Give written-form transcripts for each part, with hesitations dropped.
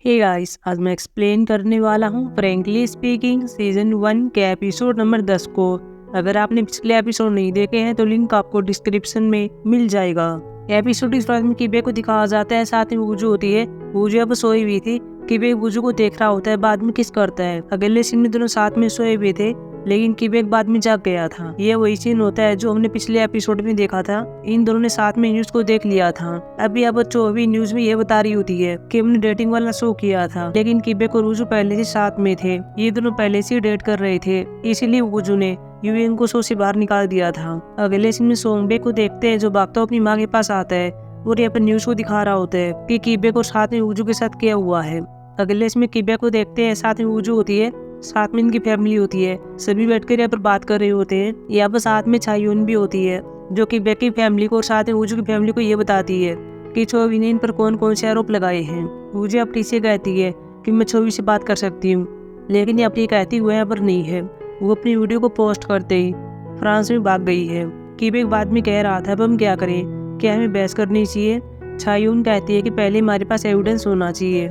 Hey guys, आज मैं explain करने वाला हूँ फ्रैंकली स्पीकिंग सीजन 1 के एपिसोड नंबर 10 को। अगर आपने पिछले एपिसोड नहीं देखे हैं तो लिंक आपको डिस्क्रिप्शन में मिल जाएगा। एपिसोड की शुरुआत में किबे को दिखाया जाता है, साथ में वूजू होती है। वूजू अब सोई हुई थी। किबे वूजू को देख रहा होता है, बाद में किस करता है। अगले सीन में दोनों साथ में सोए हुए थे, लेकिन किबे बाद में जाग गया था। ये वही सीन होता है जो हमने पिछले एपिसोड में देखा था। इन दोनों ने साथ में न्यूज को देख लिया था। अभी अब भी न्यूज में ये बता रही होती है कि हमने डेटिंग वाला शो किया था, लेकिन किबे और वूजू पहले से साथ में थे। ये दोनों पहले से डेट कर रहे थे, इसीलिए वूजू ने यूएन को शो से बाहर निकाल दिया था। अगले सीन में सोंगबे को देखते हैं जो भागता अपनी माँ के पास आता है और ये अपन न्यूज को दिखा रहा होता है कि किबे को साथ में वूजू के साथ क्या हुआ है। अगले इसमें किबे को देखते हैं, साथ में वूजू होती है, साथ में इनकी फैमिली होती है। सभी बैठकर यहाँ पर बात कर रहे होते हैं। यहाँ पर साथ में चायून भी होती है जो कि बेकी फैमिली को और साथ में वूजू की फैमिली को ये बताती है कि छोवी ने इन पर कौन कौन से आरोप लगाए हैं। वूजू अपनी से कहती है कि मैं छोवी से बात कर सकती हूँ, लेकिन ये अपनी कहती हुए यहाँ पर नहीं है। वो अपनी वीडियो को पोस्ट करते ही फ्रांस में भाग गई है। किबे बाद में कह रहा था अब हम क्या करें, क्या हमें बहस करनी चाहिए। चायून कहती है कि पहले हमारे पास एविडेंस होना चाहिए,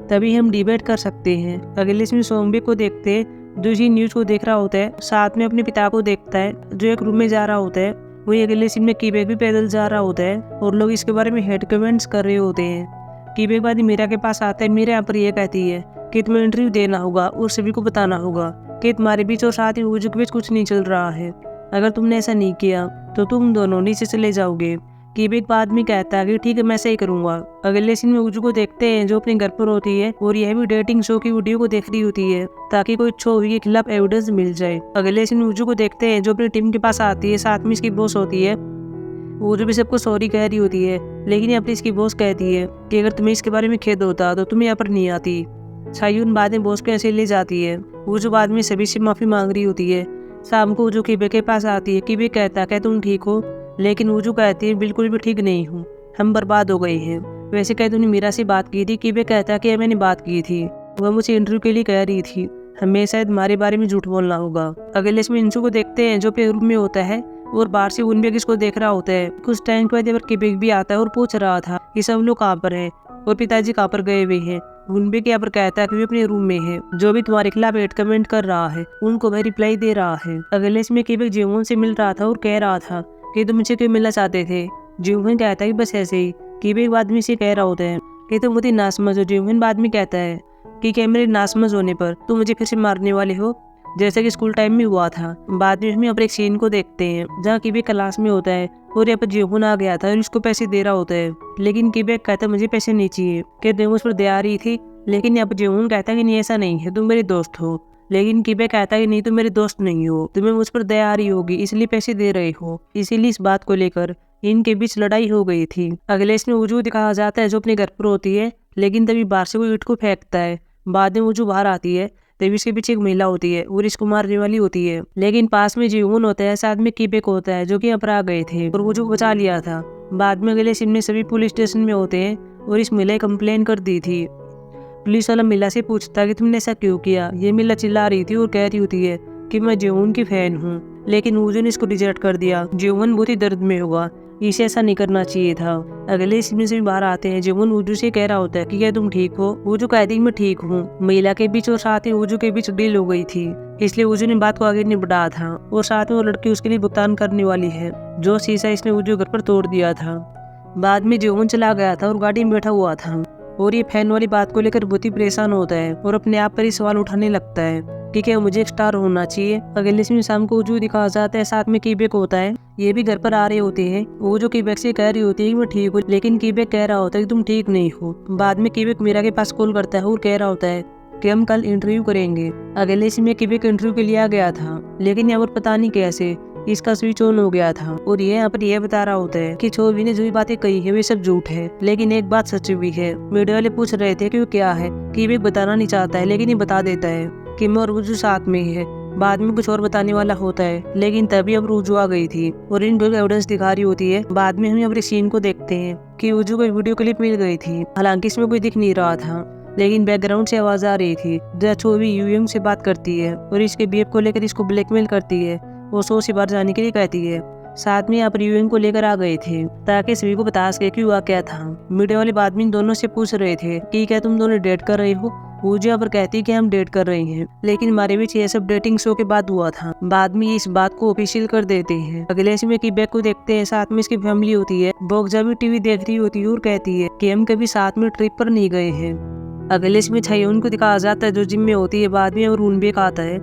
तभी हम डिबेट कर सकते हैं। अगले इसमें सोंगबे को देखते दूसरी न्यूज को देख रहा होता है, साथ में अपने पिता को देखता है जो एक रूम में जा रहा होता है। वही अगले सीन में किबे भी पैदल जा रहा होता है और लोग इसके बारे में हेड कमेंट्स कर रहे होते हैं। किबे बाद मीरा के पास आता है। मीरा यहाँ पर यह कहती है कि तुम्हें इंटरव्यू देना होगा और सभी को बताना होगा कि तुम्हारे बीच और साथ ही वूजू के बीच कुछ नहीं चल रहा है। अगर तुमने ऐसा नहीं किया तो तुम दोनों नीचे चले जाओगे। किबे बाद में कहता है कि ठीक है मैं ऐसा ही करूंगा। अगले सीन में वूजू को देखते हैं जो अपने घर पर होती है और यह भी डेटिंग शो की वीडियो को देख रही होती है ताकि कोई छोवी के खिलाफ एविडेंस मिल जाए। अगले सीन में वूजू को देखते हैं जो अपनी टीम के पास आती है, साथ में इसकी बॉस होती है। वूजू भी सबको सॉरी कह रही होती है, लेकिन यहाँ पर इसकी बॉस कहती है कि अगर तुम्हें इसके बारे में खेद होता तो तुम यहाँ पर नहीं आती। चायून बाद में बॉस को ऐसे ले जाती है। वूजू बाद में सभी से माफी मांग रही होती है। शाम को वूजू किबे के पास आती है। किबे कहता है तुम ठीक हो, लेकिन वूजू कहती है बिल्कुल भी ठीक नहीं हूँ, हम बर्बाद हो गए हैं। वैसे कह तूने मीरा से बात की थी। किबे कहता कि मैंने बात की थी, वह मुझे इंटरव्यू के लिए कह रही थी, हमें शायद हमारे बारे में झूठ बोलना होगा। अगले इसमें इंशु को देखते हैं जो अपने रूम में होता है और बाहर से उनबेग इसको देख रहा होता है। कुछ टाइम के बाद किबे भी आता है और पूछ रहा था कि सब लोग कहाँ पर है और पिताजी कहाँ पर गए हुए हैं। उनबेग यहाँ पर कहता है कि वे अपने रूम में है। जो भी तुम्हारे खिलाफ हेट कमेंट कर रहा है उनको वह रिप्लाई दे रहा है। अगले इसमें किबे जीवन से मिल रहा था और कह रहा था कि तुम मुझे क्यों मिलना चाहते थे। जीवन कहता है कि बस ऐसे ही। किबे बाद में से कह रहा होता है कि तुम मुझे ना समझो। जीवन बाद में कहता है कि क्या मेरे ना समझ होने पर तुम मुझे फिर से मारने वाले हो, जैसा कि स्कूल टाइम में हुआ था। बाद में हम अपने एक सीन को देखते हैं जहाँ किबे क्लास में होता है और यहाँ पर जीवन आ गया था और उसको पैसे दे रहा होता है, लेकिन किबे कहता है मुझे पैसे नहीं चाहिए, कि तुम उस पर दे आ रही थी। लेकिन यहाँ पर जीवन कहता है कि नहीं ऐसा नहीं है, तुम मेरे दोस्त हो। लेकिन किबे कहता है कि नहीं तुम मेरे दोस्त नहीं हो, तुम्हें मुझ पर दया आ रही होगी इसलिए पैसे दे रहे हो। इसीलिए इस बात को लेकर इनके बीच लड़ाई हो गई थी। अगले इसमें वूजू दिखाया जाता है जो अपने घर पर होती है, लेकिन तभी बाहर से कोई ईंट को फेंकता है। बाद में वूजू बाहर आती है, तभी इसके पीछे एक महिला होती है और इसको मारने वाली होती है, लेकिन पास में जीवन होता है, साथ में किबे को होता है जो कि यहाँ पर आ गए थे और वूजू को बचा लिया था। बाद में अगले सीन में सभी पुलिस स्टेशन में होते हैं और इस महिला कंप्लेन कर दी थी। पुलिस वाला मिला से पूछता कि तुमने ऐसा क्यों किया। ये मिला चिल्ला रही थी और कह रही होती है कि मैं जीवन की फैन हूँ, लेकिन वूजू ने इसको रिजेक्ट कर दिया। जीवन बहुत ही दर्द में होगा, इसे ऐसा नहीं करना चाहिए था। अगले सीन से भी बाहर आते हैं। जीवन वूजू से कह रहा होता है कि क्या तुम ठीक हो। वूजू कहती है मैं ठीक हूँ। महिला के बीच और साथ ही वूजू के बीच डील हो गई थी, इसलिए वूजू ने बात को आगे नहीं बढ़ाया था और साथ में वो लड़की उसके लिए भुगतान करने वाली है जो शीशा इसने वूजू घर पर तोड़ दिया था। बाद में जीवन चला गया था और गाड़ी में बैठा हुआ था और ये फैन वाली बात को लेकर बहुत ही परेशान होता है और अपने आप पर ही सवाल उठाने लगता है कि क्या मुझे एक स्टार होना चाहिए। अगले दिन शाम को वूजू दिखाया जाता है, साथ में किबे को होता है। ये भी घर पर आ रहे होते हैं। वूजू किबे से कह रही होती है कि मैं ठीक हूँ, लेकिन किबे कह रहा होता है कि तुम ठीक नहीं हो। बाद में किबे मीरा के पास कॉल करता है और कह रहा होता है कि हम कल इंटरव्यू करेंगे। अगले दिन में किबे इंटरव्यू के लिए आ गया था, लेकिन यहाँ पर पता नहीं कैसे इसका स्विच ऑन हो गया था और ये यहाँ पर यह बता रहा होता है कि छोवी ने जो भी बातें कही है वे सब झूठ है, लेकिन एक बात सच भी है। मीडिया वाले पूछ रहे थे कि वो क्या है। किबे बताना नहीं चाहता है, लेकिन ये बता देता है कि मैं और वूजू साथ में ही है। बाद में कुछ और बताने वाला होता है, लेकिन तभी अब वूजू आ गई थी और इन दोनों एविडेंस दिखा रही होती है। बाद में हम अपने सीन को देखते हैं कि वूजू को वीडियो क्लिप मिल गई थी, हालांकि इसमें कोई दिख नहीं रहा था, लेकिन बैकग्राउंड से आवाज आ रही थी जो छोवी यूएम से बात करती है और इसके बीएफ को लेकर इसको ब्लैकमेल करती है और शो से बाहर जाने के लिए कहती है। साथ में आप यूएन को लेकर आ गए थे ताकि सभी को बता सके कि हुआ क्या था। मीडिया वाले बाद में दोनों से पूछ रहे थे कि क्या तुम दोनों डेट कर रहे हो। वो जो पर कहती कि हम डेट कर रहे हैं, लेकिन हमारे बीच ये सब डेटिंग शो के बाद हुआ था। बाद में इस बात को ऑफिशियल कर देते हैं। अगले सीन में किबेक को देखते हैं, साथ में इसकी फैमिली होती है। बोगजा भी टीवी देख रही होती है और कहती है कि हम कभी साथ में ट्रिप पर नहीं गए हैं। अगले सीन में छायोन को दिखाया जाता है जो जिम में होती है। बाद में और उनबेक आता है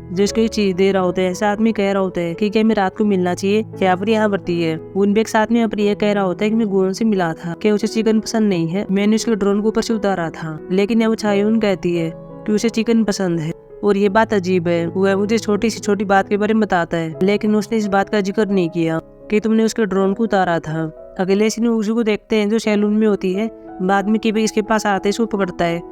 जो इसको एक चीज दे रहा होता है, साथ में कह रहा होता है कि क्या मैं रात को मिलना चाहिए। यहाँ पर यहाँ बढ़ती है। उनबेक साथ में यहाँ पर यह कह रहा होता है कि मैं गोन से मिला था कि उसे चिकन पसंद नहीं है, मैंने उसके ड्रोन को ऊपर से उतारा था। लेकिन यहाँ छायोन कहती है कि उसे चिकन पसंद है और ये बात अजीब है। वह मुझे छोटी सी छोटी बात के बारे में बताता है, लेकिन उसने इस बात का जिक्र नहीं किया कि तुमने उसके ड्रोन को उतारा था। अगले सीन में उजू को देखते हैं जो सैलून में होती है। बाद में किबेक इसके पास आते इसको पकड़ता है।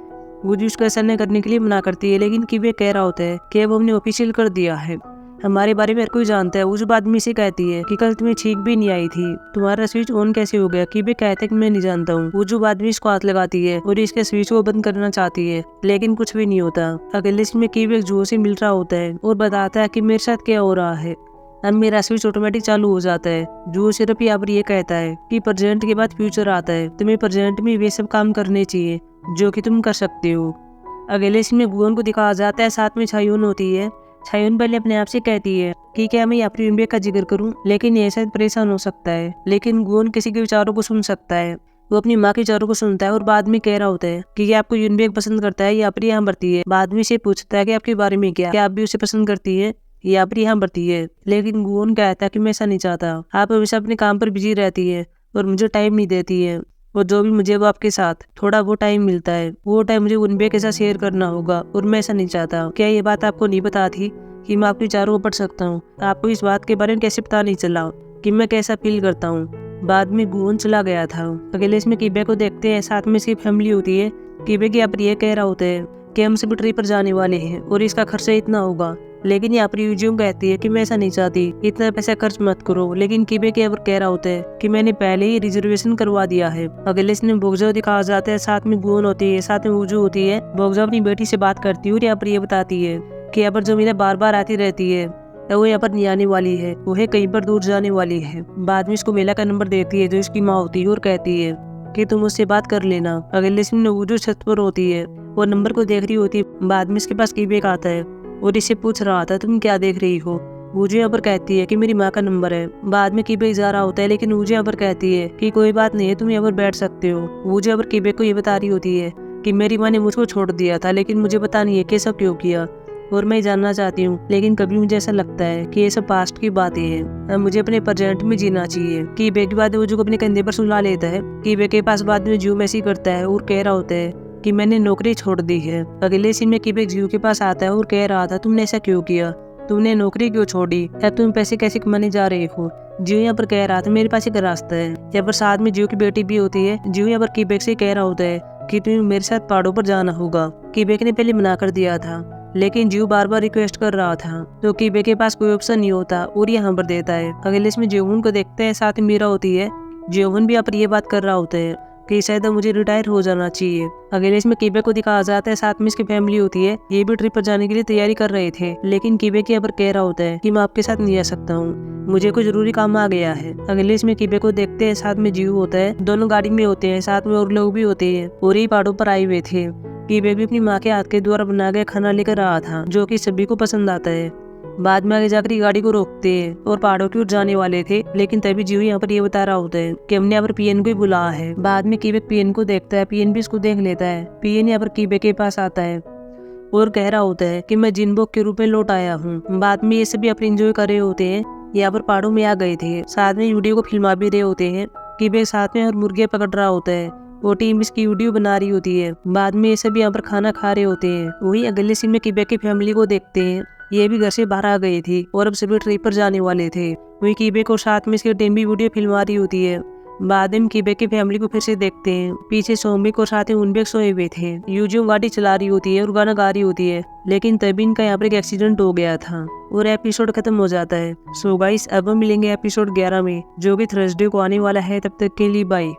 उजू उसका ऐसा नहीं करने के लिए मना करती है, लेकिन किबेक कह रहा होता है कि अब हमने ऑफिशियल कर दिया है, हमारे बारे में हर कोई जानता है। उजू बाद में से कहती है कि कल तुम्हें छींक भी नहीं आई थी, तुम्हारा स्विच ऑन कैसे हो गया। किबेक कहता है कि मैं नहीं जानता हूँ। उजू बाद में इसको हाथ लगाती है और इसके स्विच को बंद करना चाहती है, लेकिन कुछ भी नहीं होता। अगले सीन में किबेक जू से मिल रहा होता है और बताता है कि मेरे साथ क्या हो रहा है। अब मेरा स्विच ऑटोमेटिक चालू हो जाता है। जू सिर्फ यहाँ पर ये कहता है कि प्रेजेंट के बाद फ्यूचर आता है, तुम्हें प्रेजेंट में वे सब काम करने चाहिए जो कि तुम कर सकते हो। अगले सीन में गुओन को दिखाया जाता है, साथ में छायोन होती है। छायोन पहले अपने आप से कहती है कि क्या मैं अपनी उनबेक का जिक्र करूं, लेकिन ये शायद परेशान हो सकता है। लेकिन गुओन किसी के विचारों को सुन सकता है। वो अपनी माँ के विचारों को सुनता है और बाद में कह रहा होता है कि क्या आपको यूनबेक पसंद करता है या फिर यहाँ बढ़ती है। बाद में से पूछता है कि आपके बारे में क्या आप भी उसे पसंद करती है या फिर यहाँ बढ़ती है। लेकिन गुओन कहता है कि मैं ऐसा नहीं चाहता, आप हमेशा अपने काम पर बिजी रहती है और मुझे टाइम नहीं देती है, और जो भी मुझे वो आपके साथ थोड़ा वो टाइम मिलता है वो टाइम मुझे उनबेक के साथ शेयर करना होगा, और मैं ऐसा नहीं चाहता। क्या ये बात आपको नहीं पता थी कि मैं आपके विचारों को पढ़ सकता हूँ? आपको इस बात के बारे में कैसे पता नहीं चला कि मैं कैसा फील करता हूँ? बाद में गुओन चला गया था। अगले इसमें किबेक को देखते हैं, साथ में इसकी फैमिली होती है। किबेक यहाँ पर यह कह रहा होता है कि हम सभी ट्रिप पर जाने वाले हैं और इसका खर्चा इतना होगा, लेकिन यहाँ पर यूजियम कहती है कि मैं ऐसा नहीं चाहती, इतना पैसा खर्च मत करो। लेकिन किबेक यहाँ पर कह रहा होता है कि मैंने पहले ही रिजर्वेशन करवा दिया है। अगले इसमें बोगजा दिखाया जाता है, साथ में गुओन होती है, साथ में उजू होती है। बोगजा अपनी बेटी से बात करती है और यहाँ पर ये बताती है कि यहाँ पर जो मीरा बार बार आती रहती है वो यहाँ पर नहीं आने वाली है, वो है कहीं पर दूर जाने वाली है। बाद में इसको मेला का नंबर देती है जो इसकी माँ होती है और कहती है कि तुम उससे बात कर लेना। अगले दिन उजू छत पर होती है और नंबर को देख रही होती है। बाद में इसके पास किबेक आता है और इससे पूछ रहा था तुम क्या देख रही हो। उजू यहाँ पर कहती है कि मेरी माँ का नंबर है। बाद में किबेक जा रहा होता है, लेकिन उजू यहाँ पर कहती है कि कोई बात नहीं है, तुम यहाँ पर बैठ सकते हो। उजू यहाँ पर किबेक को ये बता रही होती है कि मेरी माँ ने मुझको छोड़ दिया था, लेकिन मुझे पता नहीं है कि सब क्यों किया और मैं जानना चाहती हूँ। लेकिन कभी मुझे ऐसा लगता है कि ये सब पास्ट की बातें हैं, अब मुझे अपने प्रेजेंट में जीना चाहिए। किबेक के बाद उजू को अपने कंधे पर सुला लेता है। किबेक के पास बाद में जू मैसी करता है और कह रहा होता है कि मैंने नौकरी छोड़ दी है। अगले सीन में किबेक जू के पास आता है और कह रहा था तुमने ऐसा क्यों किया, तुमने नौकरी क्यों छोड़ी, अब तुम पैसे कैसे कमाने जा रहे हो। जू यहाँ पर कह रहा था मेरे पास एक रास्ता है। यहाँ पर साथ में जू की बेटी भी होती है। जू यहाँ पर किबेक से कह रहा होता है कि तुम्हें मेरे साथ पहाड़ों पर जाना होगा। किबेक ने पहले मना कर दिया था, लेकिन जू बार बार रिक्वेस्ट कर रहा था, तो किबेक के पास कोई ऑप्शन नहीं होता और यहाँ पर देता है। अगले इसमें जेहुन को देखते हैं, साथ में मीरा होती है। जेहुन भी यहाँ पर ये बात कर रहा होता है कि शायद मुझे रिटायर हो जाना चाहिए। अगले इसमें किबेक को दिखाया जाता है, साथ में इसकी फैमिली होती है। ये भी ट्रिप पर जाने के लिए तैयारी कर रहे थे, लेकिन किबेक यहाँ पर कह रहा होता है कि मैं आपके साथ नहीं आ सकता हूँ, मुझे कोई जरूरी काम आ गया है। अगले इसमें किबेक को देखते हैं, साथ में जीव होता है। दोनों गाड़ी में होते हैं, साथ में और लोग भी होते हैं और ये पहाड़ों पर आए हुए थे। किबेक भी अपनी माँ के हाथ के द्वारा बना गया खाना लेकर रहा था जो कि सभी को पसंद आता है। बाद में आगे जाकर गाड़ी को रोकते हैं और पहाड़ों की ओर जाने वाले थे, लेकिन तभी जीव यहाँ पर ये बता रहा होता है कि हमने यहाँ पर पीएन को ही बुलाया है। बाद में किबेक पीएन को देखता है, पीएन भी इसको देख लेता है। पीएन यहाँ पर किबेक के पास आता है और कह रहा होता है कि मैं जिनबोक के रूप में लौट आया हूँ। बाद में ये सभी अपने एंजॉय कर रहे होते हैं, यहाँ पर पहाड़ों में आ गए थे, साथ में वीडियो को फिल्मा भी रहे होते हैं। किबेक साथ में और मुर्गे पकड़ रहा होता है, वो टीम इसकी वीडियो बना रही होती है। बाद में ये सभी यहाँ पर खाना खा रहे होते हैं। वही अगले सीन में किबेक की फैमिली को देखते हैं, ये भी घर से बाहर आ गई थी और अब सभी ट्रिप पर जाने वाले थे। वही किबेक और साथ में इसकी टीम भी वीडियो फिल्मा रही होती है। बाद में किबेक की फैमिली को फिर से देखते हैं, पीछे सोमिक और साथ में उनबेक सोए हुए थे। यूजियो गाड़ी चला रही होती है और गाना गा रही होती है, लेकिन तभी इनका यहाँ पर एक एक्सीडेंट हो गया था और एपिसोड खत्म हो जाता है। सो गाइस, अब हम मिलेंगे एपिसोड 11 में, जो कि थर्सडे को आने वाला है। तब तक के लिए बाय।